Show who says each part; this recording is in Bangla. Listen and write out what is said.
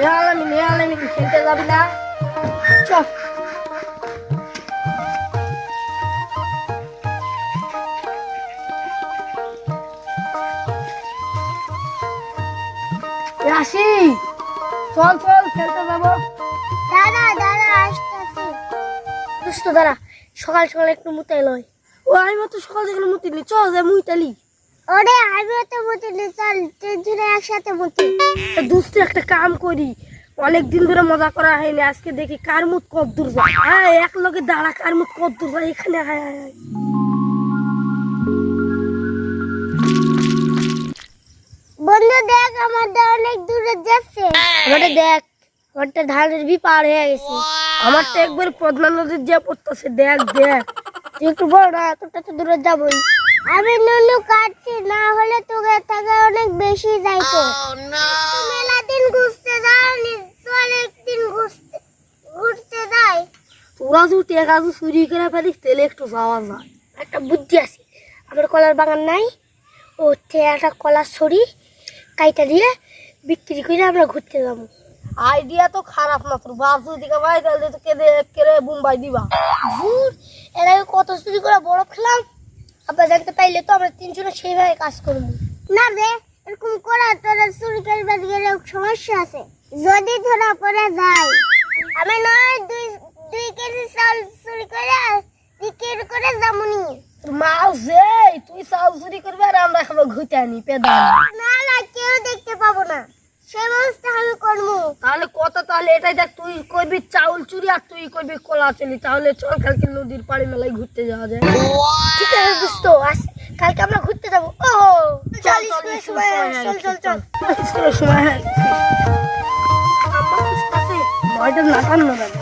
Speaker 1: আমি খেলতে যাবি না? চল। আসি, চল চল খেলতে যাবো।
Speaker 2: দাদা দাদা আসতেছি।
Speaker 1: দুষ্ট দাঁড়া, সকাল সকাল একটু মুতাই লয়। ও আমি তো সকাল থেকে মুতিনি, চল যে মুইতালি।
Speaker 2: ওরে আমিও তো মুতিনি, চল তিনজনে একসাথে মুতি।
Speaker 1: দুষ্ট একটা কাম করি, অনেকদিন ধরে মজা করা হয়নি, আজকে দেখি কার মুত কত দূর যায়। হ্যাঁ এক লগে দাঁড়া, কার মুত কত দূর যায় এখানে। হায় হায় হায়।
Speaker 2: বন্ধু দেখ আমাদের অনেক দূরে যাচ্ছে।
Speaker 1: ওটা দেখ, ওটা ধানের বি পার হয়ে গেছে। আমার তো একবার পদ্মা নদীর যে পড়তেছে, দেখ দেখ। তুই একটু বড় না, এতটা তো দূরে যাবোই।
Speaker 2: আমি নুনু কাটছি, না হলে তোকে থেকে অনেক বেশি যাইতো। মেলা দিন ঘুরতে যাওনি, চল একদিন ঘুরতে যাই।
Speaker 1: তোরা যদি টেকা চুরি করে ফেলিস তাহলে একটু যাওয়া যায়। একটা বুদ্ধি আছে, আমার কলার বাগান নাই, ও একটা কলার ছড়ি কাইটা দিয়ে বিক্রি করে আমরা ঘুরতে যাবো। আইডিয়া তো খারাপ না, তোর বাপ যদি কামাই তাহলে তো কেড়ে বুম্বাই দিবা। ভুর, এর আগে কত চুরি করে বরফ খেলাম, আবার জানতে পাইলে তো আমরা তিনজনে সেইভাবে কাজ করবো।
Speaker 2: না রে, এরকম করা তোরা চুরি করবার গেলে সমস্যা আছে। যদি ধরা পড়ে যায়, আমি নয় দুই কেজি চাল চুরি করে বিক্রি করে যামুনি।
Speaker 1: মাল যে তুই চাল চুরি করবে আর আমরা খাবো ঘুরতে আনি পেদা।
Speaker 2: না না, কেউ দেখতে পাবো না, সে ব্যবস্থা আমি করবো।
Speaker 1: তাহলে কত, তাহলে এটাই দেখ, তুই করবি চাউল চুরি আর তুই করবি কলা চুরি। তাহলে চল কালকে নদীর পাড়ে মেলায় ঘুরতে যাওয়া যায়।
Speaker 2: ঠিক আছে দোস্ত, কালকে আমরা ঘুরতে যাবো। ও চল স্কুলের সময়, চল চল চল
Speaker 1: স্কুলের সময়। হ্যাঁ, 9টা 58 বাজে।